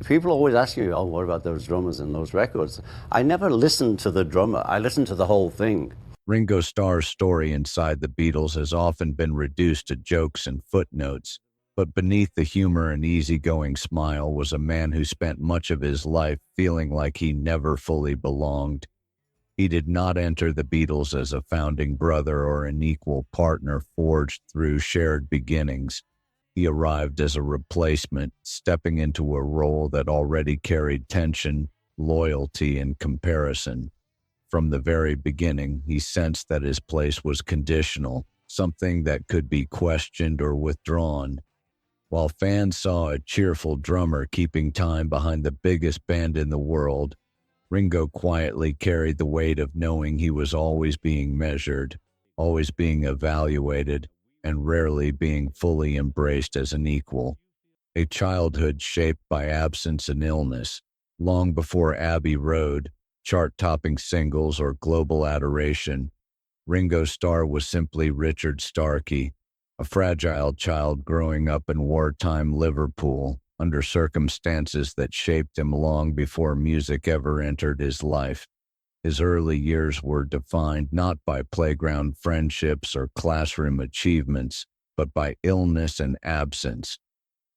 People always ask you, oh, what about those drummers and those records? I never listened to the drummer. I listened to the whole thing. Ringo Starr's story inside the Beatles has often been reduced to jokes and footnotes, but beneath the humor and easygoing smile was a man who spent much of his life feeling like he never fully belonged. He did not enter the Beatles as a founding brother or an equal partner forged through shared beginnings. He arrived as a replacement, stepping into a role that already carried tension, loyalty, and comparison. From the very beginning, he sensed that his place was conditional, something that could be questioned or withdrawn. While fans saw a cheerful drummer keeping time behind the biggest band in the world, Ringo quietly carried the weight of knowing he was always being measured, always being evaluated, and rarely being fully embraced as an equal. A childhood shaped by absence and illness, long before Abbey Road, chart-topping singles, or global adoration, Ringo Starr was simply Richard Starkey, a fragile child growing up in wartime Liverpool under circumstances that shaped him long before music ever entered his life. His early years were defined not by playground friendships or classroom achievements, but by illness and absence.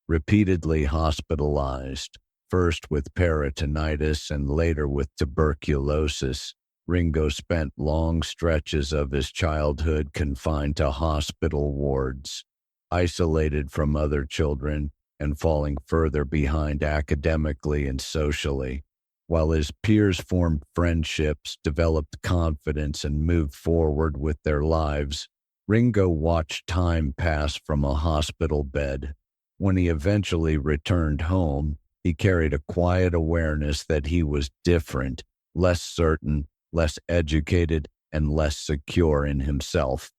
Repeatedly hospitalized, first with peritonitis and later with tuberculosis, Ringo spent long stretches of his childhood confined to hospital wards, isolated from other children and falling further behind academically and socially. While his peers formed friendships, developed confidence, and moved forward with their lives, Ringo watched time pass from a hospital bed. When he eventually returned home, he carried a quiet awareness that he was different, less certain, less educated, and less secure in himself.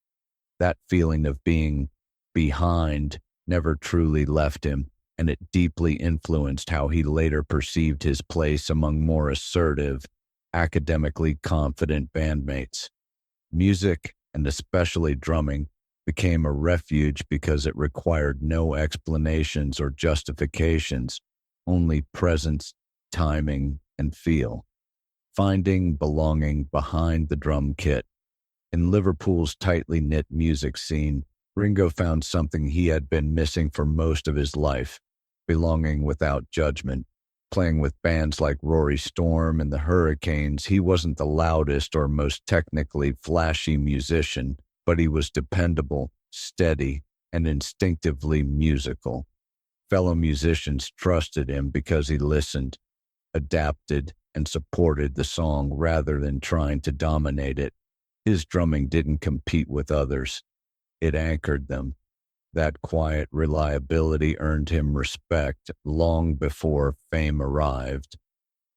That feeling of being behind never truly left him, and it deeply influenced how he later perceived his place among more assertive, academically confident bandmates. Music, and especially drumming, became a refuge because it required no explanations or justifications, only presence, timing, and feel. Finding belonging behind the drum kit. In Liverpool's tightly knit music scene, Ringo found something he had been missing for most of his life: belonging without judgment. Playing with bands like Rory Storm and the Hurricanes, he wasn't the loudest or most technically flashy musician, but he was dependable, steady, and instinctively musical. Fellow musicians trusted him because he listened, adapted, and supported the song rather than trying to dominate it. His drumming didn't compete with others, it anchored them. That quiet reliability earned him respect long before fame arrived.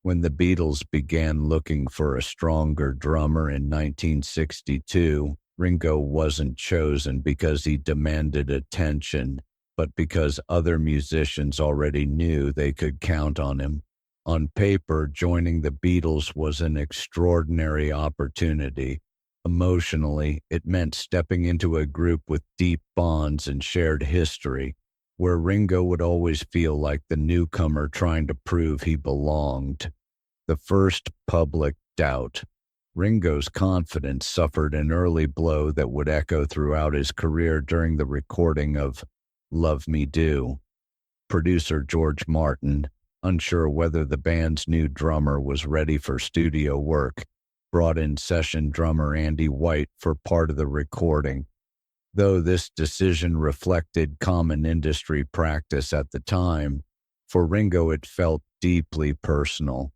When the Beatles began looking for a stronger drummer in 1962, Ringo wasn't chosen because he demanded attention, but because other musicians already knew they could count on him. On paper, joining the Beatles was an extraordinary opportunity. Emotionally, it meant stepping into a group with deep bonds and shared history, where Ringo would always feel like the newcomer trying to prove he belonged. The first public doubt. Ringo's confidence suffered an early blow that would echo throughout his career during the recording of Love Me Do. Producer George Martin, unsure whether the band's new drummer was ready for studio work, brought in session drummer Andy White for part of the recording. Though this decision reflected common industry practice at the time, for Ringo it felt deeply personal.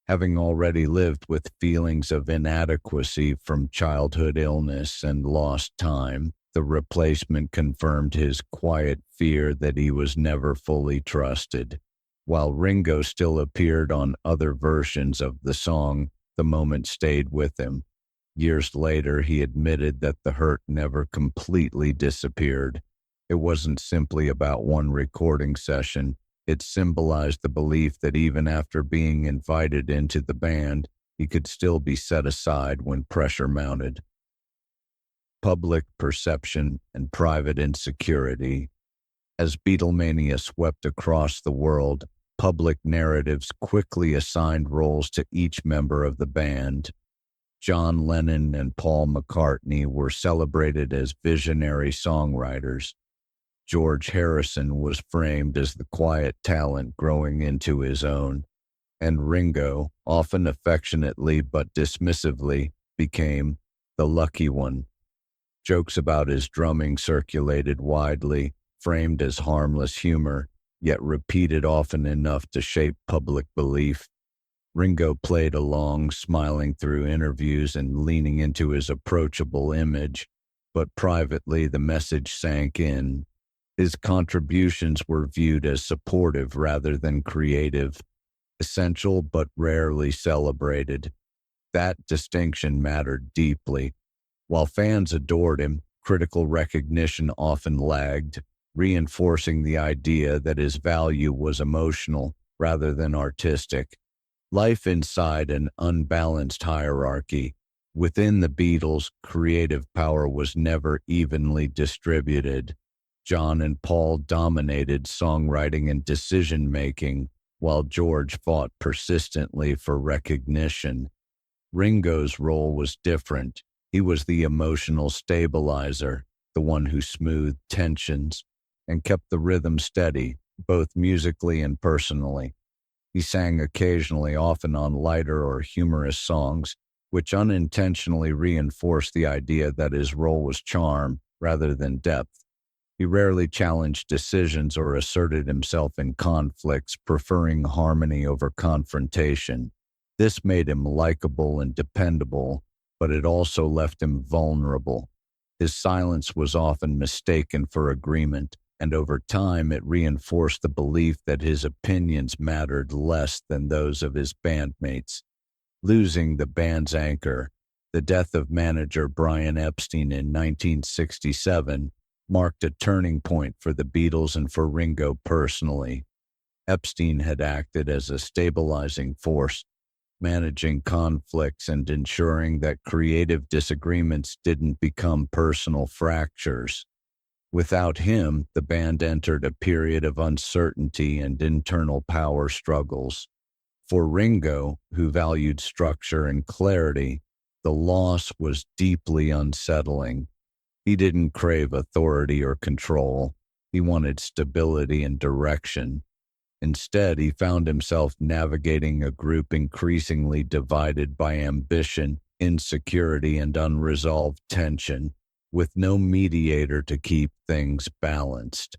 Having already lived with feelings of inadequacy from childhood illness and lost time, the replacement confirmed his quiet fear that he was never fully trusted. While Ringo still appeared on other versions of the song, the moment stayed with him. Years later, he admitted that the hurt never completely disappeared. It wasn't simply about one recording session. It symbolized the belief that even after being invited into the band, he could still be set aside when pressure mounted. Public perception and private insecurity. As Beatlemania swept across the world, public narratives quickly assigned roles to each member of the band. John Lennon and Paul McCartney were celebrated as visionary songwriters. George Harrison was framed as the quiet talent growing into his own, and Ringo, often affectionately but dismissively, became the lucky one. Jokes about his drumming circulated widely, framed as harmless humor, yet repeated often enough to shape public belief. Ringo played along, smiling through interviews and leaning into his approachable image, but privately the message sank in. His contributions were viewed as supportive rather than creative, essential but rarely celebrated. That distinction mattered deeply. While fans adored him, critical recognition often lagged, reinforcing the idea that his value was emotional rather than artistic. Life inside an unbalanced hierarchy. Within the Beatles, creative power was never evenly distributed. John and Paul dominated songwriting and decision-making, while George fought persistently for recognition. Ringo's role was different. He was the emotional stabilizer, the one who smoothed tensions and kept the rhythm steady, both musically and personally. He sang occasionally, often on lighter or humorous songs, which unintentionally reinforced the idea that his role was charm rather than depth. He rarely challenged decisions or asserted himself in conflicts, preferring harmony over confrontation. This made him likable and dependable, but it also left him vulnerable. His silence was often mistaken for agreement, and over time it reinforced the belief that his opinions mattered less than those of his bandmates. Losing the band's anchor, the death of manager Brian Epstein in 1967 marked a turning point for the Beatles and for Ringo personally. Epstein had acted as a stabilizing force, managing conflicts and ensuring that creative disagreements didn't become personal fractures. Without him, the band entered a period of uncertainty and internal power struggles. For Ringo, who valued structure and clarity, the loss was deeply unsettling. He didn't crave authority or control. He wanted stability and direction. Instead, he found himself navigating a group increasingly divided by ambition, insecurity, and unresolved tension, with no mediator to keep things balanced.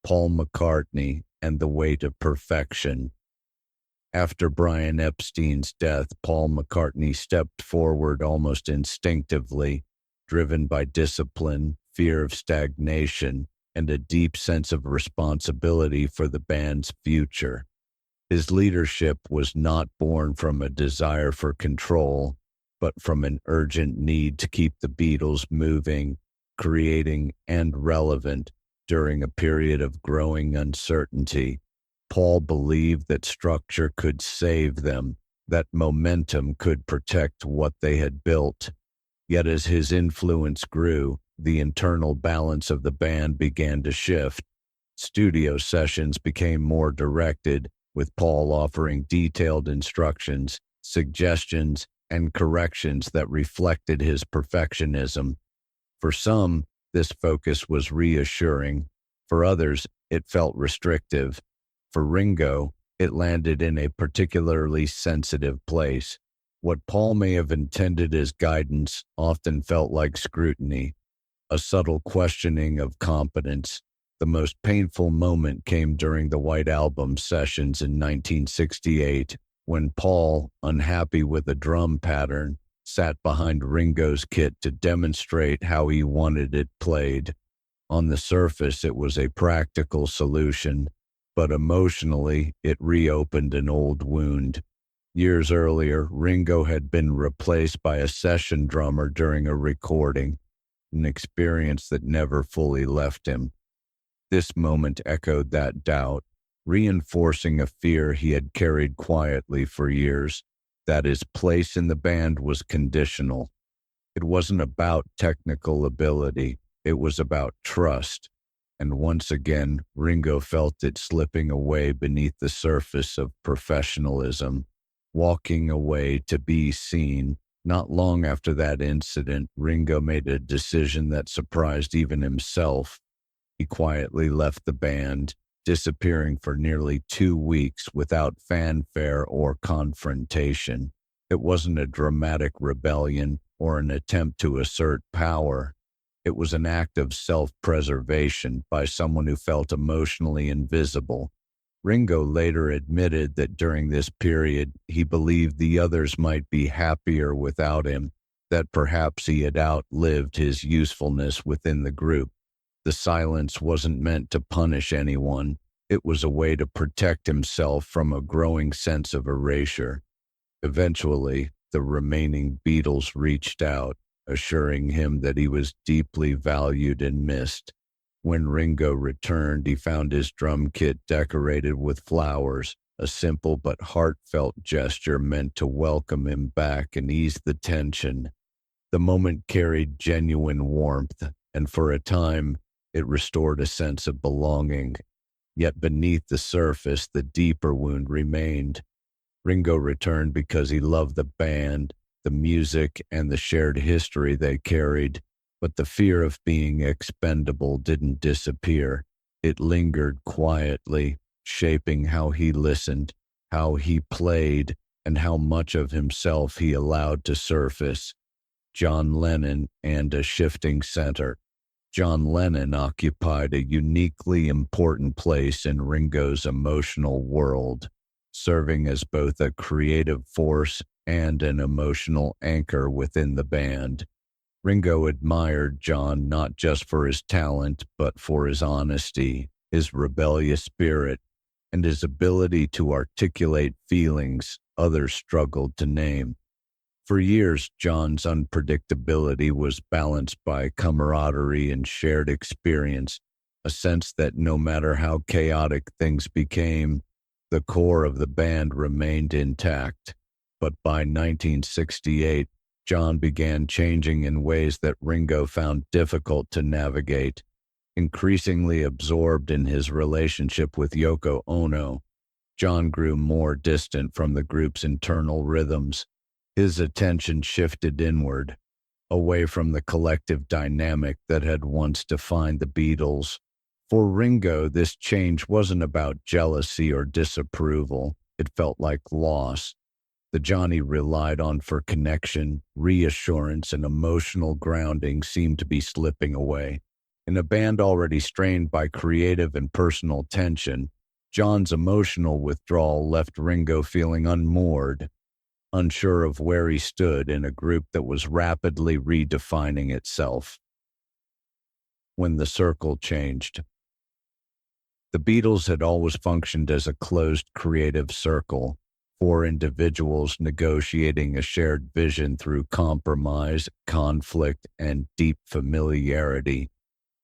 Paul McCartney and the Weight of Perfection. After Brian Epstein's death, Paul McCartney stepped forward almost instinctively, driven by discipline, fear of stagnation, and a deep sense of responsibility for the band's future. His leadership was not born from a desire for control, but from an urgent need to keep the Beatles moving, creating, and relevant during a period of growing uncertainty. Paul believed that structure could save them, that momentum could protect what they had built. Yet as his influence grew, the internal balance of the band began to shift. Studio sessions became more directed, with Paul offering detailed instructions, suggestions, and corrections that reflected his perfectionism. For some, this focus was reassuring. For others, it felt restrictive. For Ringo, it landed in a particularly sensitive place. What Paul may have intended as guidance often felt like scrutiny, a subtle questioning of competence. The most painful moment came during the White Album sessions in 1968, when Paul, unhappy with a drum pattern, sat behind Ringo's kit to demonstrate how he wanted it played. On the surface, it was a practical solution, but emotionally, it reopened an old wound. Years earlier, Ringo had been replaced by a session drummer during a recording, an experience that never fully left him. This moment echoed that doubt, reinforcing a fear he had carried quietly for years, that his place in the band was conditional. It wasn't about technical ability, it was about trust. and once again Ringo felt it slipping away beneath the surface of professionalism, walking away to be seen. Not long after that incident, Ringo made a decision that surprised even himself. He quietly left the band, disappearing for nearly 2 weeks without fanfare or confrontation. It wasn't a dramatic rebellion or an attempt to assert power. It was an act of self-preservation by someone who felt emotionally invisible. Ringo later admitted that during this period he believed the others might be happier without him, that perhaps he had outlived his usefulness within the group. The silence wasn't meant to punish anyone. It was a way to protect himself from a growing sense of erasure. Eventually, the remaining Beatles reached out, assuring him that he was deeply valued and missed. When Ringo returned, he found his drum kit decorated with flowers, a simple but heartfelt gesture meant to welcome him back and ease the tension. The moment carried genuine warmth, and for a time, it restored a sense of belonging. Yet beneath the surface, the deeper wound remained. Ringo returned because he loved the band, the music, and the shared history they carried, but the fear of being expendable didn't disappear. It lingered quietly, shaping how he listened, how he played, and how much of himself he allowed to surface. John Lennon and a shifting center. John Lennon occupied a uniquely important place in Ringo's emotional world, serving as both a creative force and an emotional anchor within the band. Ringo admired John not just for his talent, but for his honesty, his rebellious spirit, and his ability to articulate feelings others struggled to name. For years, John's unpredictability was balanced by camaraderie and shared experience, a sense that no matter how chaotic things became, the core of the band remained intact. But by 1968, John began changing in ways that Ringo found difficult to navigate. Increasingly absorbed in his relationship with Yoko Ono, John grew more distant from the group's internal rhythms. His attention shifted inward, away from the collective dynamic that had once defined the Beatles. For Ringo, this change wasn't about jealousy or disapproval. It felt like loss. The John he relied on for connection, reassurance, and emotional grounding seemed to be slipping away. In a band already strained by creative and personal tension, John's emotional withdrawal left Ringo feeling unmoored, unsure of where he stood in a group that was rapidly redefining itself. When the circle changed. The Beatles had always functioned as a closed creative circle, four individuals negotiating a shared vision through compromise, conflict, and deep familiarity.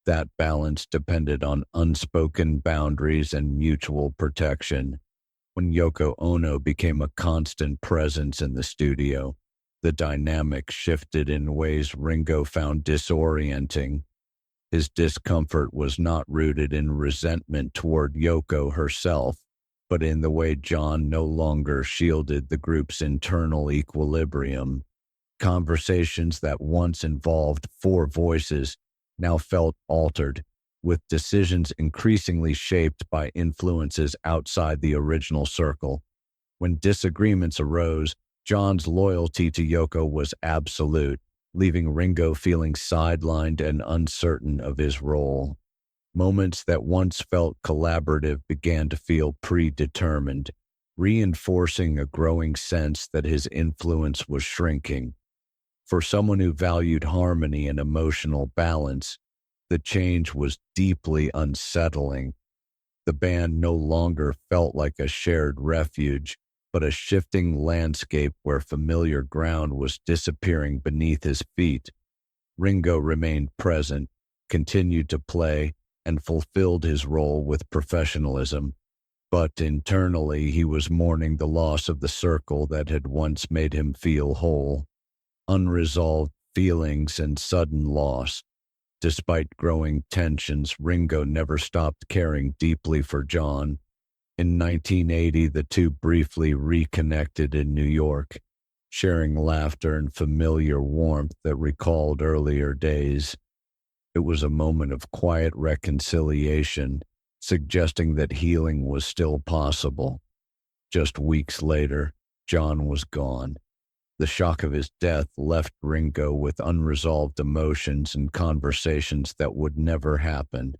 That balance depended on unspoken boundaries and mutual protection. When Yoko Ono became a constant presence in the studio, the dynamic shifted in ways Ringo found disorienting. His discomfort was not rooted in resentment toward Yoko herself, but in the way John no longer shielded the group's internal equilibrium. Conversations that once involved four voices now felt altered, with decisions increasingly shaped by influences outside the original circle. When disagreements arose, John's loyalty to Yoko was absolute, leaving Ringo feeling sidelined and uncertain of his role. Moments that once felt collaborative began to feel predetermined, reinforcing a growing sense that his influence was shrinking. For someone who valued harmony and emotional balance, the change was deeply unsettling. The band no longer felt like a shared refuge, but a shifting landscape where familiar ground was disappearing beneath his feet. Ringo remained present, continued to play, and fulfilled his role with professionalism. But internally, he was mourning the loss of the circle that had once made him feel whole. Unresolved feelings and sudden loss. Despite growing tensions, Ringo never stopped caring deeply for John. In 1980, the two briefly reconnected in New York, sharing laughter and familiar warmth that recalled earlier days. It was a moment of quiet reconciliation, suggesting that healing was still possible. Just weeks later, John was gone. The shock of his death left Ringo with unresolved emotions and conversations that would never happen.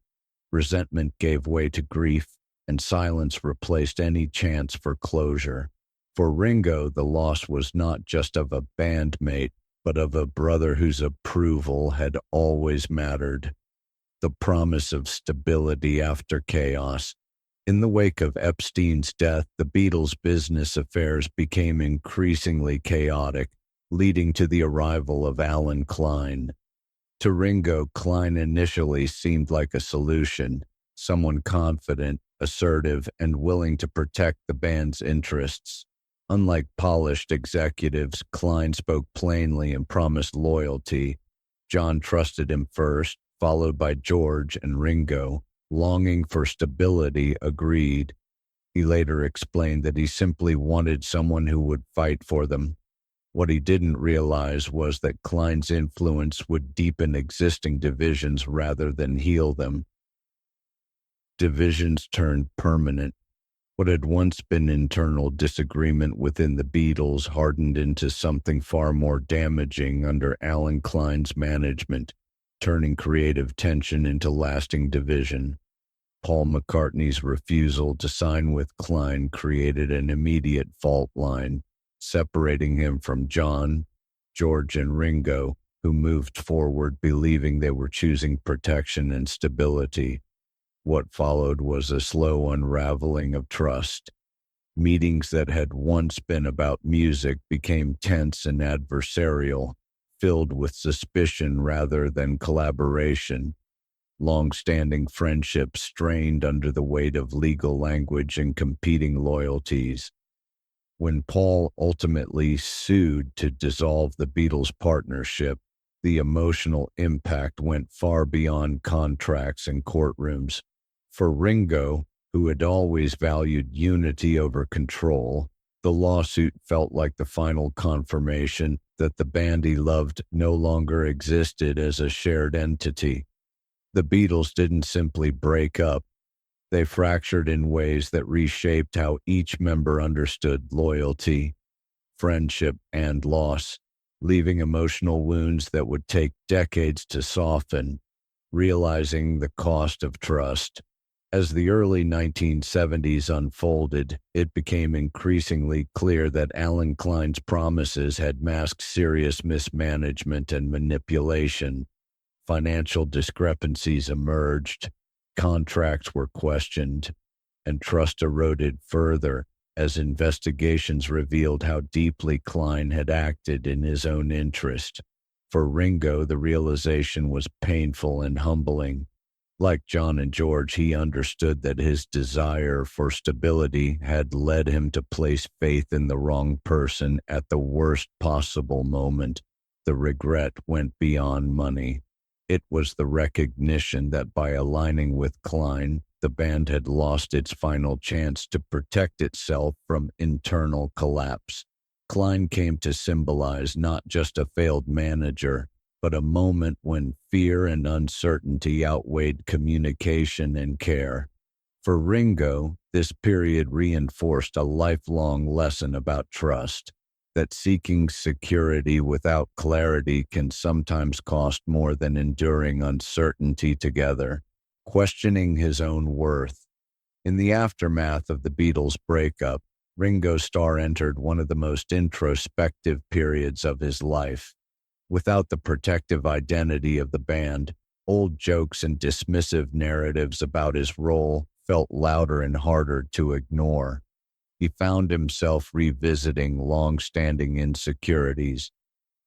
Resentment gave way to grief, and silence replaced any chance for closure. For Ringo, the loss was not just of a bandmate, but of a brother whose approval had always mattered. The promise of stability after chaos. In the wake of Epstein's death, the Beatles' business affairs became increasingly chaotic, leading to the arrival of Alan Klein. To Ringo, Klein initially seemed like a solution, someone confident, assertive, and willing to protect the band's interests. Unlike polished executives, Klein spoke plainly and promised loyalty. John trusted him first, followed by George and Ringo, longing for stability, agreed. He later explained that he simply wanted someone who would fight for them. What he didn't realize was that Klein's influence would deepen existing divisions rather than heal them. Divisions turned permanent. What had once been internal disagreement within the Beatles hardened into something far more damaging under Alan Klein's management, turning creative tension into lasting division. Paul McCartney's refusal to sign with Klein created an immediate fault line, separating him from John, George, and Ringo, who moved forward believing they were choosing protection and stability. What followed was a slow unraveling of trust. Meetings that had once been about music became tense and adversarial, filled with suspicion rather than collaboration. Long-standing friendships strained under the weight of legal language and competing loyalties. When Paul ultimately sued to dissolve the Beatles' partnership, the emotional impact went far beyond contracts and courtrooms. For Ringo, who had always valued unity over control, the lawsuit felt like the final confirmation that the band he loved no longer existed as a shared entity. The Beatles didn't simply break up, they fractured in ways that reshaped how each member understood loyalty, friendship, and loss, leaving emotional wounds that would take decades to soften, realizing the cost of trust. As the early 1970s unfolded, it became increasingly clear that Alan Klein's promises had masked serious mismanagement and manipulation. Financial discrepancies emerged, contracts were questioned, and trust eroded further as investigations revealed how deeply Klein had acted in his own interest. For Ringo, the realization was painful and humbling. Like John and George, he understood that his desire for stability had led him to place faith in the wrong person at the worst possible moment. The regret went beyond money. It was the recognition that by aligning with Klein, the band had lost its final chance to protect itself from internal collapse. Klein came to symbolize not just a failed manager, but a moment when fear and uncertainty outweighed communication and care. For Ringo, this period reinforced a lifelong lesson about trust, that seeking security without clarity can sometimes cost more than enduring uncertainty together. Questioning his own worth. In the aftermath of the Beatles' breakup, Ringo Starr entered one of the most introspective periods of his life. Without the protective identity of the band, old jokes and dismissive narratives about his role felt louder and harder to ignore. He found himself revisiting long-standing insecurities,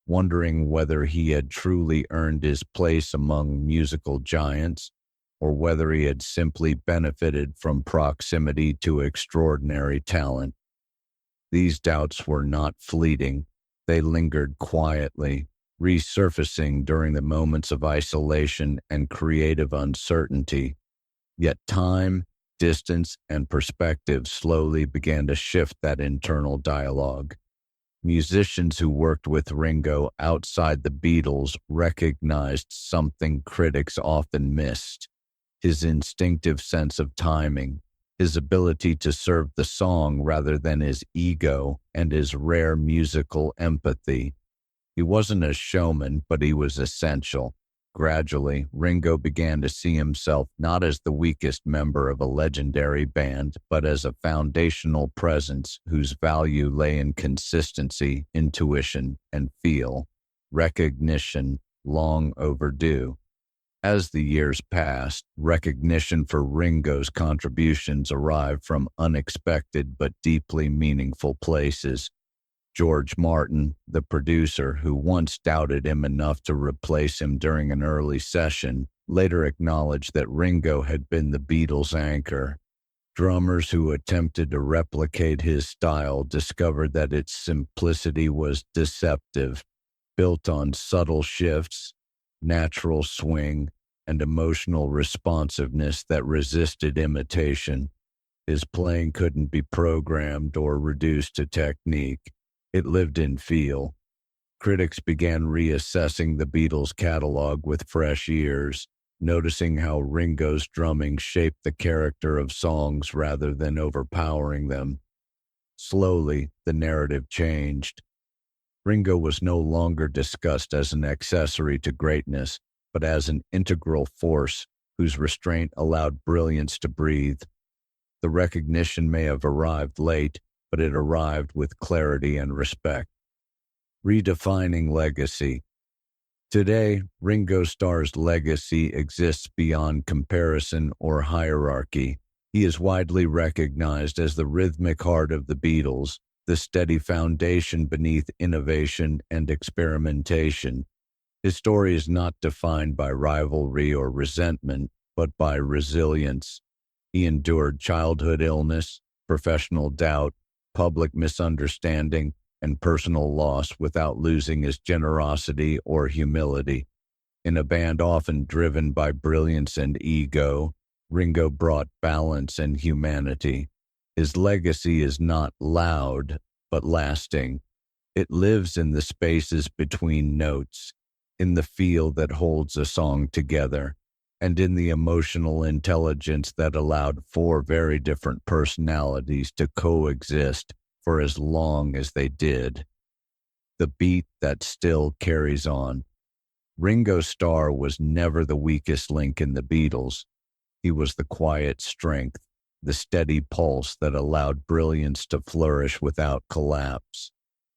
wondering whether he had truly earned his place among musical giants, or whether he had simply benefited from proximity to extraordinary talent. These doubts were not fleeting, they lingered quietly, resurfacing during the moments of isolation and creative uncertainty. Yet time, distance, and perspective slowly began to shift that internal dialogue. Musicians who worked with Ringo outside the Beatles recognized something critics often missed: his instinctive sense of timing, his ability to serve the song rather than his ego, and his rare musical empathy. He wasn't a showman, but he was essential. Gradually, Ringo began to see himself not as the weakest member of a legendary band, but as a foundational presence whose value lay in consistency, intuition, and feel, recognition long overdue. As the years passed, recognition for Ringo's contributions arrived from unexpected but deeply meaningful places. George Martin, the producer who once doubted him enough to replace him during an early session, later acknowledged that Ringo had been the Beatles' anchor. Drummers who attempted to replicate his style discovered that its simplicity was deceptive, built on subtle shifts, natural swing, and emotional responsiveness that resisted imitation. His playing couldn't be programmed or reduced to technique. It lived in feel. Critics began reassessing the Beatles' catalog with fresh ears, noticing how Ringo's drumming shaped the character of songs rather than overpowering them. Slowly, the narrative changed. Ringo was no longer discussed as an accessory to greatness, but as an integral force whose restraint allowed brilliance to breathe. The recognition may have arrived late, but it arrived with clarity and respect. Redefining legacy. Today, Ringo Starr's legacy exists beyond comparison or hierarchy. He is widely recognized as the rhythmic heart of the Beatles, the steady foundation beneath innovation and experimentation. His story is not defined by rivalry or resentment, but by resilience. He endured childhood illness, professional doubt, public misunderstanding, and personal loss without losing his generosity or humility. In a band often driven by brilliance and ego, Ringo brought balance and humanity. His legacy is not loud, but lasting. It lives in the spaces between notes, in the feel that holds a song together, and in the emotional intelligence that allowed four very different personalities to coexist for as long as they did. The beat that still carries on. Ringo Starr was never the weakest link in the Beatles. He was the quiet strength, the steady pulse that allowed brilliance to flourish without collapse.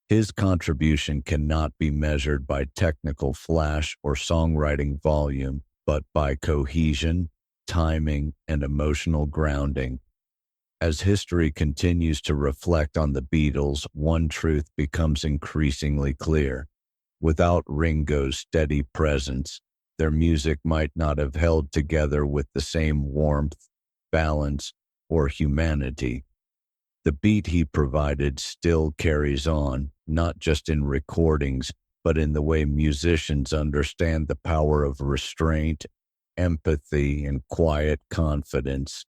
His contribution cannot be measured by technical flash or songwriting volume, but by cohesion, timing, and emotional grounding. As history continues to reflect on the Beatles, one truth becomes increasingly clear. Without Ringo's steady presence, their music might not have held together with the same warmth, balance, or humanity. The beat he provided still carries on, not just in recordings, but in the way musicians understand the power of restraint, empathy, and quiet confidence.